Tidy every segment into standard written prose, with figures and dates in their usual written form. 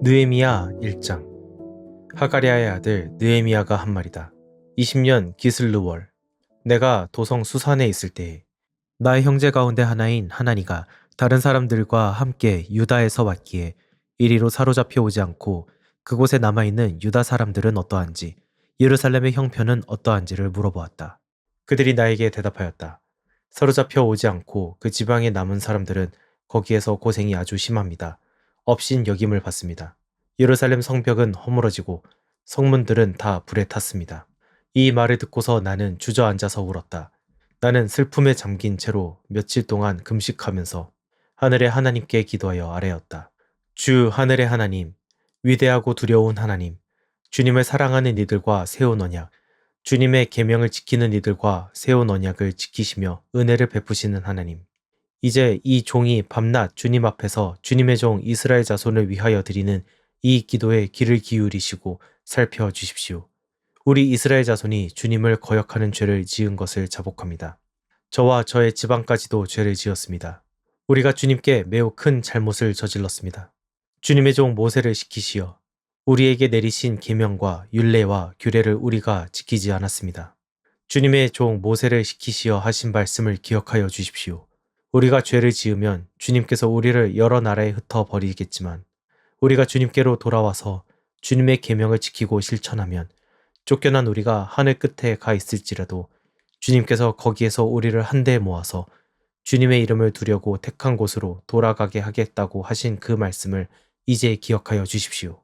느헤미야 1장. 하가랴의 아들 느헤미야가 한 말이다. 20년 기슬르월, 내가 도성 수산에 있을 때에 나의 형제 가운데 하나인 하나니가 다른 사람들과 함께 유다에서 왔기에 이리로 사로잡혀 오지 않고 그곳에 남아있는 유다 사람들은 어떠한지, 예루살렘의 형편은 어떠한지를 물어보았다. 그들이 나에게 대답하였다. 사로잡혀 오지 않고 그 지방에 남은 사람들은 거기에서 고생이 아주 심합니다. 업신 여김을 받습니다. 예루살렘 성벽은 허물어지고 성문들은 다 불에 탔습니다. 이 말을 듣고서 나는 주저앉아서 울었다. 나는 슬픔에 잠긴 채로 며칠 동안 금식하면서 하늘의 하나님께 기도하여 아뢰었다. 주 하늘의 하나님, 위대하고 두려운 하나님, 주님을 사랑하는 이들과 세운 언약, 주님의 계명을 지키는 이들과 세운 언약을 지키시며 은혜를 베푸시는 하나님. 이제 이 종이 밤낮 주님 앞에서 주님의 종 이스라엘 자손을 위하여 드리는 이 기도에 귀를 기울이시고 살펴주십시오. 우리 이스라엘 자손이 주님을 거역하는 죄를 지은 것을 자복합니다. 저와 저의 지방까지도 죄를 지었습니다. 우리가 주님께 매우 큰 잘못을 저질렀습니다. 주님의 종 모세를 시키시어 우리에게 내리신 계명과 율례와 규례를 우리가 지키지 않았습니다. 주님의 종 모세를 시키시어 하신 말씀을 기억하여 주십시오. 우리가 죄를 지으면 주님께서 우리를 여러 나라에 흩어 버리겠지만 우리가 주님께로 돌아와서 주님의 계명을 지키고 실천하면 쫓겨난 우리가 하늘 끝에 가 있을지라도 주님께서 거기에서 우리를 한데 모아서 주님의 이름을 두려고 택한 곳으로 돌아가게 하겠다고 하신 그 말씀을 이제 기억하여 주십시오.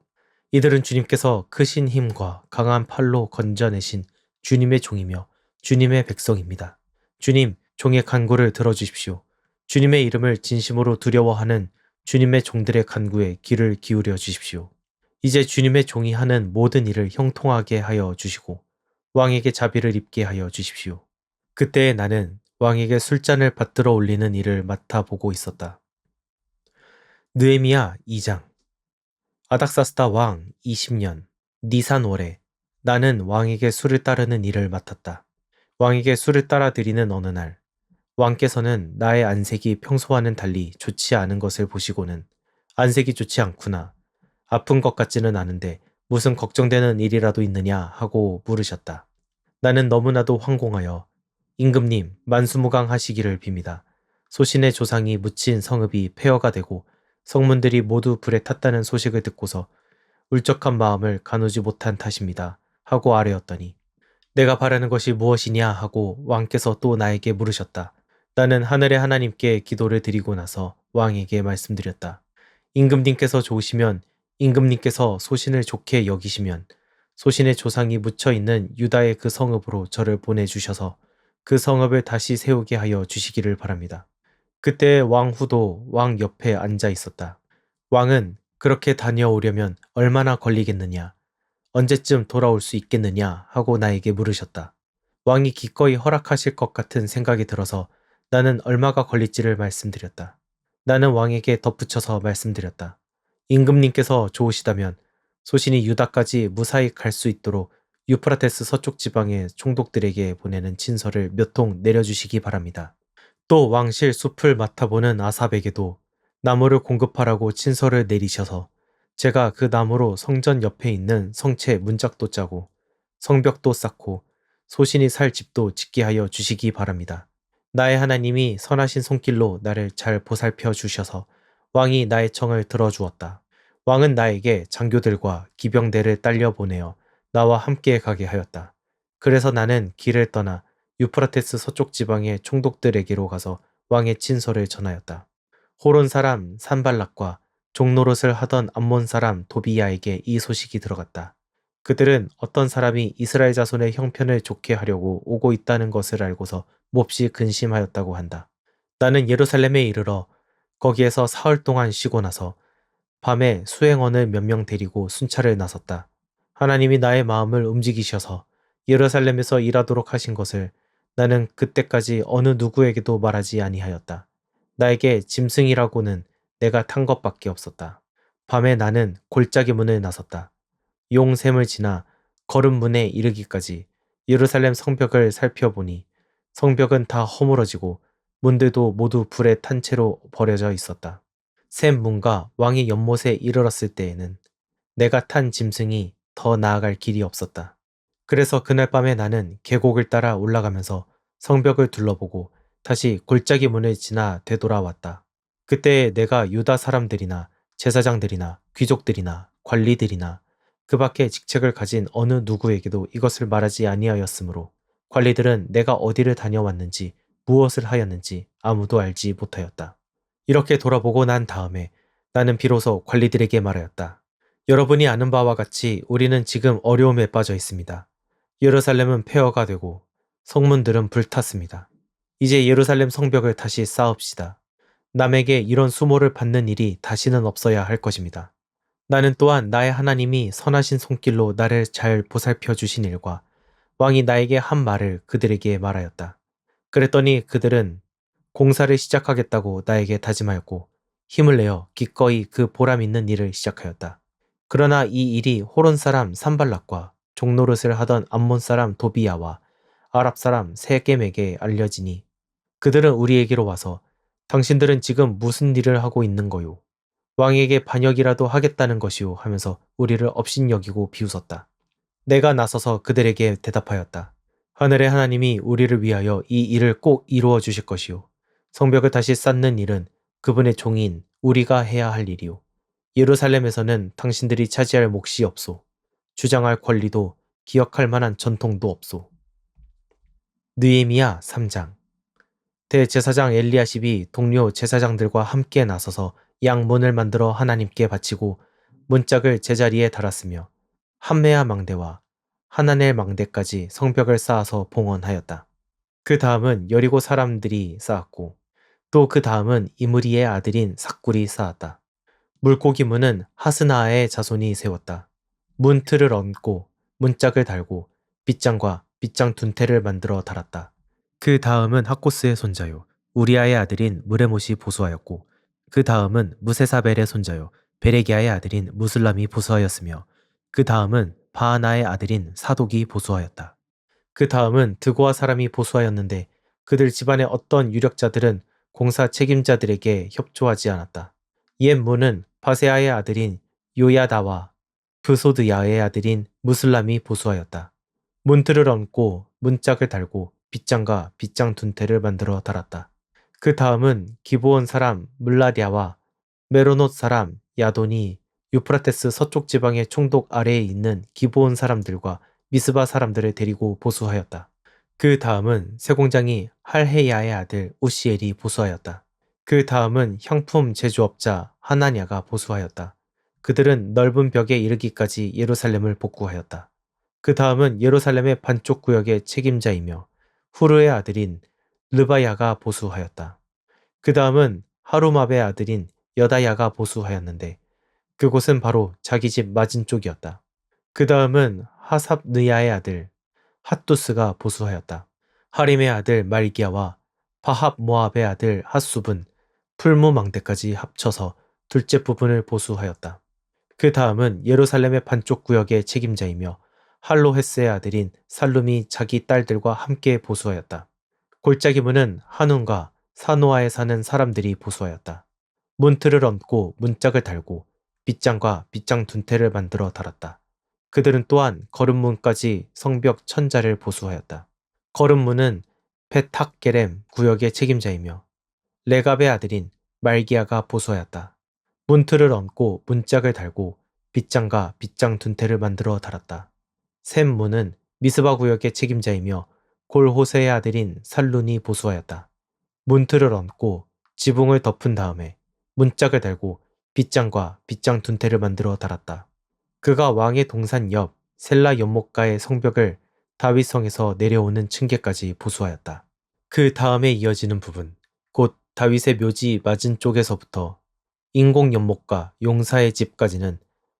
이들은 주님께서 크신 힘과 강한 팔로 건져내신 주님의 종이며 주님의 백성입니다. 주님, 종의 간구를 들어주십시오. 주님의 이름을 진심으로 두려워하는 주님의 종들의 간구에 귀를 기울여 주십시오. 이제 주님의 종이 하는 모든 일을 형통하게 하여 주시고 왕에게 자비를 입게 하여 주십시오. 그때 나는 왕에게 술잔을 받들어 올리는 일을 맡아보고 있었다. 느헤미야 2장. 아닥사스다 왕 20년 니산월에 나는 왕에게 술을 따르는 일을 맡았다. 왕에게 술을 따라 드리는 어느 날 왕께서는 나의 안색이 평소와는 달리 좋지 않은 것을 보시고는 안색이 좋지 않구나. 아픈 것 같지는 않은데 무슨 걱정되는 일이라도 있느냐 하고 물으셨다. 나는 너무나도 황공하여 임금님 만수무강하시기를 빕니다. 소신의 조상이 묻힌 성읍이 폐허가 되고 성문들이 모두 불에 탔다는 소식을 듣고서 울적한 마음을 가누지 못한 탓입니다. 하고 아뢰었더니 내가 바라는 것이 무엇이냐 하고 왕께서 또 나에게 물으셨다. 나는 하늘의 하나님께 기도를 드리고 나서 왕에게 말씀드렸다. 임금님께서 좋으시면 임금님께서 소신을 좋게 여기시면 소신의 조상이 묻혀있는 유다의 그 성읍으로 저를 보내주셔서 그 성읍을 다시 세우게 하여 주시기를 바랍니다. 그때 왕후도 왕 옆에 앉아 있었다. 왕은 그렇게 다녀오려면 얼마나 걸리겠느냐, 언제쯤 돌아올 수 있겠느냐 하고 나에게 물으셨다. 왕이 기꺼이 허락하실 것 같은 생각이 들어서 나는 얼마가 걸릴지를 말씀드렸다. 나는 왕에게 덧붙여서 말씀드렸다. 임금님께서 좋으시다면 소신이 유다까지 무사히 갈 수 있도록 유프라테스 서쪽 지방의 총독들에게 보내는 친서를 몇 통 내려주시기 바랍니다. 또 왕실 숲을 맡아보는 아삽에게도 나무를 공급하라고 친서를 내리셔서 제가 그 나무로 성전 옆에 있는 성체 문짝도 짜고 성벽도 쌓고 소신이 살 집도 짓게 하여 주시기 바랍니다. 나의 하나님이 선하신 손길로 나를 잘 보살펴 주셔서 왕이 나의 청을 들어주었다. 왕은 나에게 장교들과 기병대를 딸려 보내어 나와 함께 가게 하였다. 그래서 나는 길을 떠나 유프라테스 서쪽 지방의 총독들에게로 가서 왕의 친서를 전하였다. 호론 사람 산발락과 종노릇을 하던 암몬 사람 도비야에게 이 소식이 들어갔다. 그들은 어떤 사람이 이스라엘 자손의 형편을 좋게 하려고 오고 있다는 것을 알고서 몹시 근심하였다고 한다. 나는 예루살렘에 이르러 거기에서 사흘 동안 쉬고 나서 밤에 수행원을 몇 명 데리고 순찰을 나섰다. 하나님이 나의 마음을 움직이셔서 예루살렘에서 일하도록 하신 것을 나는 그때까지 어느 누구에게도 말하지 아니하였다. 나에게 짐승이라고는 내가 탄 것밖에 없었다. 밤에 나는 골짜기 문을 나섰다. 용샘을 지나 거름문에 이르기까지 예루살렘 성벽을 살펴보니 성벽은 다 허물어지고 문들도 모두 불에 탄 채로 버려져 있었다. 샘 문과 왕의 연못에 이르렀을 때에는 내가 탄 짐승이 더 나아갈 길이 없었다. 그래서 그날 밤에 나는 계곡을 따라 올라가면서 성벽을 둘러보고 다시 골짜기 문을 지나 되돌아왔다. 그때 내가 유다 사람들이나 제사장들이나 귀족들이나 관리들이나 그 밖에 직책을 가진 어느 누구에게도 이것을 말하지 아니하였으므로 관리들은 내가 어디를 다녀왔는지 무엇을 하였는지 아무도 알지 못하였다. 이렇게 돌아보고 난 다음에 나는 비로소 관리들에게 말하였다. 여러분이 아는 바와 같이 우리는 지금 어려움에 빠져 있습니다. 예루살렘은 폐허가 되고 성문들은 불탔습니다. 이제 예루살렘 성벽을 다시 쌓읍시다. 남에게 이런 수모를 받는 일이 다시는 없어야 할 것입니다. 나는 또한 나의 하나님이 선하신 손길로 나를 잘 보살펴 주신 일과 왕이 나에게 한 말을 그들에게 말하였다. 그랬더니 그들은 공사를 시작하겠다고 나에게 다짐하였고 힘을 내어 기꺼이 그 보람 있는 일을 시작하였다. 그러나 이 일이 호론 사람 산발락과 종노릇을 하던 암몬 사람 도비야와 아랍 사람 세겜에게 알려지니 그들은 우리에게로 와서 당신들은 지금 무슨 일을 하고 있는 거요? 왕에게 반역이라도 하겠다는 것이요 하면서 우리를 업신여기고 비웃었다. 내가 나서서 그들에게 대답하였다. 하늘의 하나님이 우리를 위하여 이 일을 꼭 이루어 주실 것이요. 성벽을 다시 쌓는 일은 그분의 종인 우리가 해야 할 일이요. 예루살렘에서는 당신들이 차지할 몫이 없소. 주장할 권리도 기억할 만한 전통도 없소. 느헤미야 3장. 대제사장 엘리야십이 동료 제사장들과 함께 나서서 양문을 만들어 하나님께 바치고 문짝을 제자리에 달았으며 함메야 망대와 하나넬 망대까지 성벽을 쌓아서 봉헌하였다. 그 다음은 여리고 사람들이 쌓았고 또 그 다음은 이므리의 아들인 삭굴이 쌓았다. 물고기 문은 하스나아의 자손이 세웠다. 문틀을 얹고 문짝을 달고 빗장과 빗장 둔태를 만들어 달았다. 그 다음은 학코스의 손자요 우리아의 아들인 무레못이 보수하였고 그 다음은 무세사벨의 손자요 베레기아의 아들인 무슬람이 보수하였으며 그 다음은 바하나의 아들인 사독이 보수하였다. 그 다음은 드고아 사람이 보수하였는데 그들 집안의 어떤 유력자들은 공사 책임자들에게 협조하지 않았다. 옛 문은 바세아의 아들인 요야다와 브소드야의 아들인 무슬람이 보수하였다. 문틀을 얹고 문짝을 달고 빗장과 빗장 둔태를 만들어 달았다. 그 다음은 기브온 사람 물라랴와 메로노트 사람 야돈이 유프라테스 서쪽 지방의 총독 아래에 있는 기브온 사람들과 미스바 사람들을 데리고 보수하였다. 그 다음은 세공장이 할헤야의 아들 우시엘이 보수하였다. 그 다음은 향품 제조업자 하나냐가 보수하였다. 그들은 넓은 벽에 이르기까지 예루살렘을 복구하였다. 그 다음은 예루살렘의 반쪽 구역의 책임자이며 후르의 아들인 르바야가 보수하였다. 그 다음은 하루마베의 아들인 여다야가 보수하였는데 그곳은 바로 자기 집 맞은 쪽이었다. 그 다음은 하삽느야의 아들 핫두스가 보수하였다. 하림의 아들 말기야와 바합 모압의 아들 핫숲은 풀무망대까지 합쳐서 둘째 부분을 보수하였다. 그 다음은 예루살렘의 반쪽 구역의 책임자이며 할로헤스의 아들인 살룸이 자기 딸들과 함께 보수하였다. 골짜기 문은 한운과 사노아에 사는 사람들이 보수하였다. 문틀을 얹고 문짝을 달고 빗장과 빗장 둔태를 만들어 달았다. 그들은 또한 거름문까지 성벽 천자를 보수하였다. 거름문은 벳학게렘 구역의 책임자이며 레갑의 아들인 말기야가 보수하였다. 문틀을 얹고 문짝을 달고 빗장과 빗장 둔태를 만들어 달았다. 샘문은 미스바 구역의 책임자이며 골호세의 아들인 살룬이 보수하였다. 문틀을 얹고 지붕을 덮은 다음에 문짝을 달고 빗장과 빗장 둔태를 만들어 달았다. 그가 왕의 동산 옆 셀라 연못가의 성벽을 다윗성에서 내려오는 층계까지 보수하였다. 그 다음에 이어지는 부분, 곧 다윗의 묘지 맞은 쪽에서부터 인공 연못가 용사의 집까지는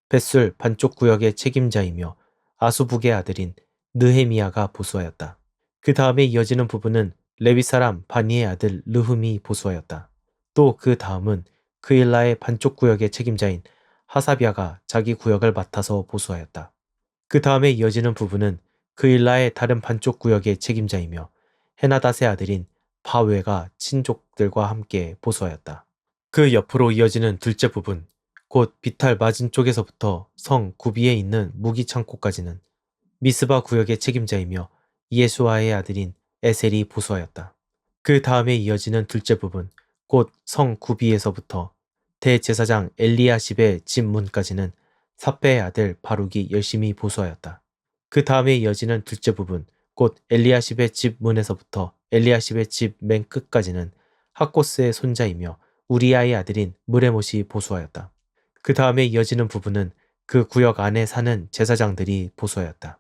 벳술 반쪽 구역의 책임자이며 아수북의 아들인 느헤미야가 보수하였다. 그 다음에 이어지는 부분은 레위 사람 바니의 아들 르흠이 보수하였다. 또 그 다음은 그일라의 반쪽 구역의 책임자인 하사비아가 자기 구역을 맡아서 보수하였다. 그 다음에 이어지는 부분은 그일라의 다른 반쪽 구역의 책임자이며 헤나닷의 아들인 바웨가 친족들과 함께 보수하였다. 그 옆으로 이어지는 둘째 부분, 곧 비탈 맞은 쪽에서부터 성 구비에 있는 무기 창고까지는 미스바 구역의 책임자이며 예수아의 아들인 에셀이 보수하였다. 그 다음에 이어지는 둘째 부분, 곧 성 구비에서부터 대제사장 엘리야십의 집 문까지는 삽배의 아들 바룩이 열심히 보수하였다. 그 다음에 이어지는 둘째 부분, 곧 엘리야십의 집 문에서부터 엘리야십의 집 맨 끝까지는 학고스의 손자이며 우리아의 아들인 무레못이 보수하였다. 그 다음에 이어지는 부분은 그 구역 안에 사는 제사장들이 보수하였다.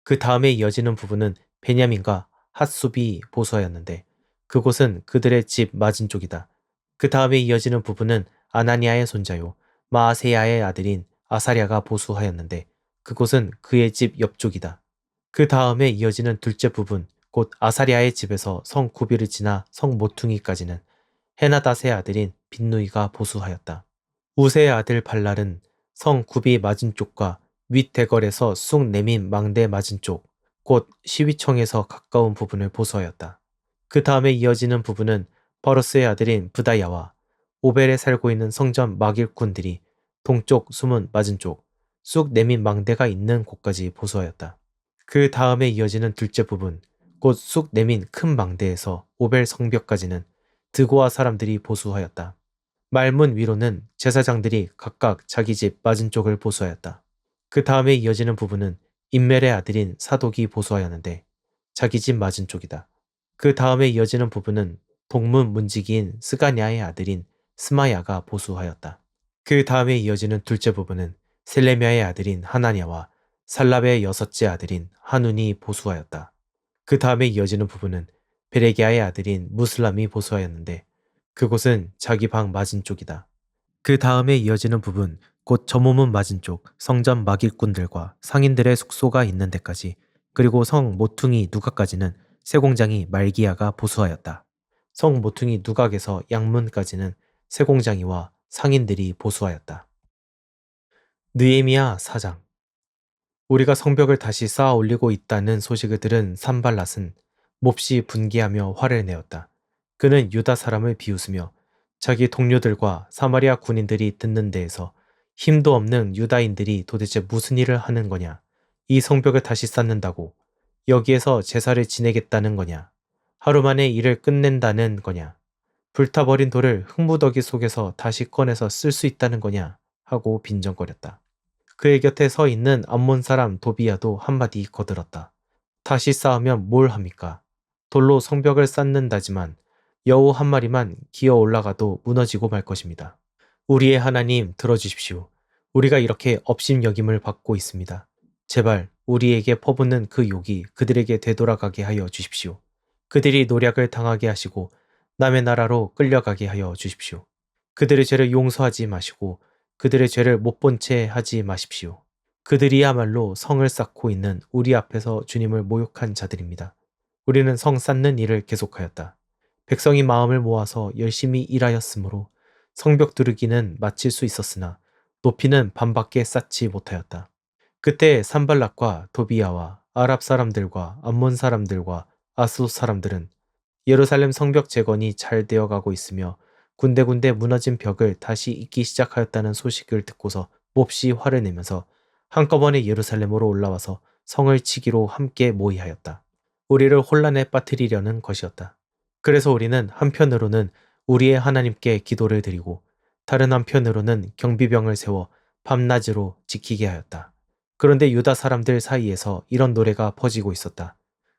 그 다음에 이어지는 부분은 베냐민과 핫숲이 보수하였는데 그곳은 그들의 집 맞은 쪽이다. 그 다음에 이어지는 부분은 아나니아의 손자요 마아세야의 아들인 아사랴가 보수하였는데 그곳은 그의 집 옆쪽이다. 그 다음에 이어지는 둘째 부분, 곧 아사랴의 집에서 성 구비를 지나 성 모퉁이까지는 헤나닷의 아들인 빈누이가 보수하였다. 우세의 아들 발랄은 성 구비 맞은 쪽과 윗대걸에서 쑥 내민 망대 맞은 쪽, 곧 시위청에서 가까운 부분을 보수하였다. 그 다음에 이어지는 부분은 버러스의 아들인 브다야와 오벨에 살고 있는 성전 막일꾼들이 동쪽 숨은 맞은 쪽, 쑥 내민 망대가 있는 곳까지 보수하였다. 그 다음에 이어지는 둘째 부분, 곧 쑥 내민 큰 망대에서 오벨 성벽까지는 드고아 사람들이 보수하였다. 말문 위로는 제사장들이 각각 자기 집 맞은 쪽을 보수하였다. 그 다음에 이어지는 부분은 인멜의 아들인 사독이 보수하였는데 자기 집 맞은 쪽이다. 그 다음에 이어지는 부분은 동문 문지기인 스가냐의 아들인 스마야가 보수하였다. 그 다음에 이어지는 둘째 부분은 셀레미아의 아들인 하나냐와 살랍의 여섯째 아들인 하눈이 보수하였다. 그 다음에 이어지는 부분은 베레기아의 아들인 무슬람이 보수하였는데 그곳은 자기 방 맞은 쪽이다. 그 다음에 이어지는 부분, 곧 저몸은 맞은 쪽 성전 막일꾼들과 상인들의 숙소가 있는 데까지, 그리고 성 모퉁이 누각까지는 세공장이 말기야가 보수하였다. 성 모퉁이 누각에서 양문까지는 세공장이와 상인들이 보수하였다. 느헤미야 4장. 우리가 성벽을 다시 쌓아 올리고 있다는 소식을 들은 산발랏은 몹시 분개하며 화를 내었다. 그는 유다 사람을 비웃으며 자기 동료들과 사마리아 군인들이 듣는 데에서 힘도 없는 유다인들이 도대체 무슨 일을 하는 거냐? 이 성벽을 다시 쌓는다고 여기에서 제사를 지내겠다는 거냐? 하루 만에 일을 끝낸다는 거냐? 불타버린 돌을 흙무더기 속에서 다시 꺼내서 쓸 수 있다는 거냐? 하고 빈정거렸다. 그의 곁에 서 있는 암몬 사람 도비야도 한마디 거들었다. 다시 쌓으면 뭘 합니까? 돌로 성벽을 쌓는다지만 여우 한 마리만 기어 올라가도 무너지고 말 것입니다. 우리의 하나님 들어주십시오. 우리가 이렇게 업신여김을 받고 있습니다. 제발 우리에게 퍼붓는 그 욕이 그들에게 되돌아가게 하여 주십시오. 그들이 노략을 당하게 하시고 남의 나라로 끌려가게 하여 주십시오. 그들의 죄를 용서하지 마시고 그들의 죄를 못 본 채 하지 마십시오. 그들이야말로 성을 쌓고 있는 우리 앞에서 주님을 모욕한 자들입니다. 우리는 성 쌓는 일을 계속하였다. 백성이 마음을 모아서 열심히 일하였으므로 성벽 두르기는 마칠 수 있었으나 높이는 반밖에 쌓지 못하였다. 그때 산발락과 도비야와 아랍 사람들과 암몬 사람들과 아스돗 사람들은 예루살렘 성벽 재건이 잘 되어가고 있으며 군데군데 무너진 벽을 다시 잇기 시작하였다는 소식을 듣고서 몹시 화를 내면서 한꺼번에 예루살렘으로 올라와서 성을 치기로 함께 모의하였다. 우리를 혼란에 빠뜨리려는 것이었다. 그래서 우리는 한편으로는 우리의 하나님께 기도를 드리고 다른 한편으로는 경비병을 세워 밤낮으로 지키게 하였다. 그런데 유다 사람들 사이에서 이런 노래가 퍼지고 있었다.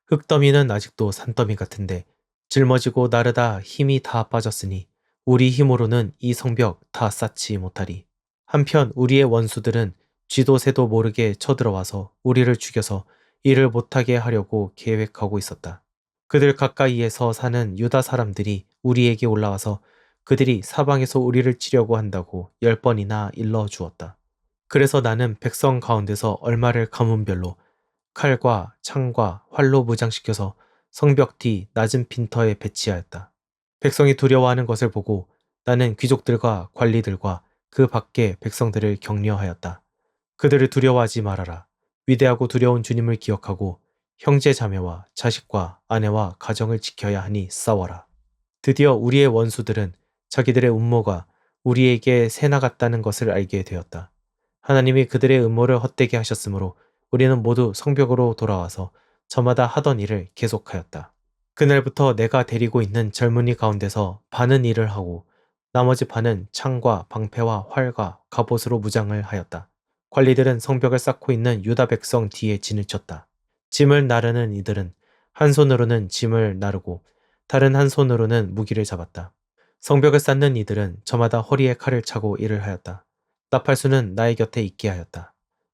흙더미는 아직도 산더미 같은데 짊어지고 나르다 힘이 다 빠졌으니 우리 힘으로는 이 성벽 다 쌓지 못하리. 한편 우리의 원수들은 쥐도 새도 모르게 쳐들어와서 우리를 죽여서 일을 못하게 하려고 계획하고 있었다. 그들 가까이에서 사는 유다 사람들이 우리에게 올라와서 그들이 사방에서 우리를 치려고 한다고 10번이나 일러 주었다. 그래서 나는 백성 가운데서 얼마를 가문별로 칼과 창과 활로 무장시켜서 성벽 뒤 낮은 빈터에 배치하였다. 백성이 두려워하는 것을 보고 나는 귀족들과 관리들과 그 밖의 백성들을 격려하였다. 그들을 두려워하지 말아라. 위대하고 두려운 주님을 기억하고 형제 자매와 자식과 아내와 가정을 지켜야 하니 싸워라. 드디어 우리의 원수들은 자기들의 음모가 우리에게 새나 같다는 것을 알게 되었다. 하나님이 그들의 음모를 헛되게 하셨으므로 우리는 모두 성벽으로 돌아와서 저마다 하던 일을 계속하였다. 그날부터 내가 데리고 있는 젊은이 가운데서 반은 일을 하고 나머지 반은 창과 방패와 활과 갑옷으로 무장을 하였다. 관리들은 성벽을 쌓고 있는 유다 백성 뒤에 진을 쳤다. 짐을 나르는 이들은 한 손으로는 짐을 나르고 다른 한 손으로는 무기를 잡았다. 성벽을 쌓는 이들은 저마다 허리에 칼을 차고 일을 하였다. 나팔수는 나의 곁에 있게 하였다.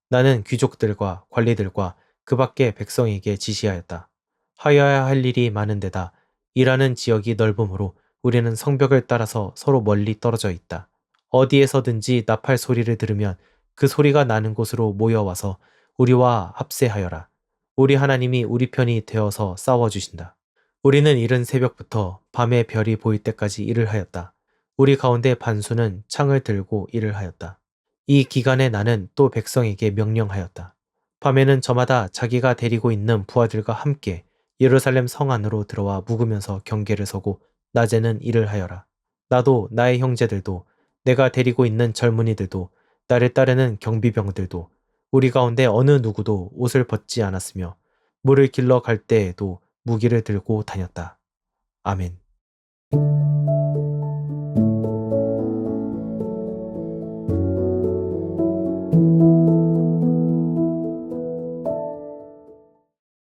나는 귀족들과 관리들과 그 밖의 백성에게 지시하였다. 하여야 할 일이 많은 데다 일하는 지역이 넓으므로 우리는 성벽을 따라서 서로 멀리 떨어져 있다. 어디에서든지 나팔 소리를 들으면 그 소리가 나는 곳으로 모여와서 우리와 합세하여라. 우리 하나님이 우리 편이 되어서 싸워주신다. 우리는 이른 새벽부터 밤에 별이 보일 때까지 일을 하였다. 우리 가운데 반수는 창을 들고 일을 하였다. 이 기간에 나는 또 백성에게 명령하였다. 밤에는 저마다 자기가 데리고 있는 부하들과 함께 예루살렘 성 안으로 들어와 묵으면서 경계를 서고 낮에는 일을 하여라. 나도 나의 형제들도 내가 데리고 있는 젊은이들도 나를 따르는 경비병들도 우리 가운데 어느 누구도 옷을 벗지 않았으며 물을 길러 갈 때에도 무기를 들고 다녔다. 아멘.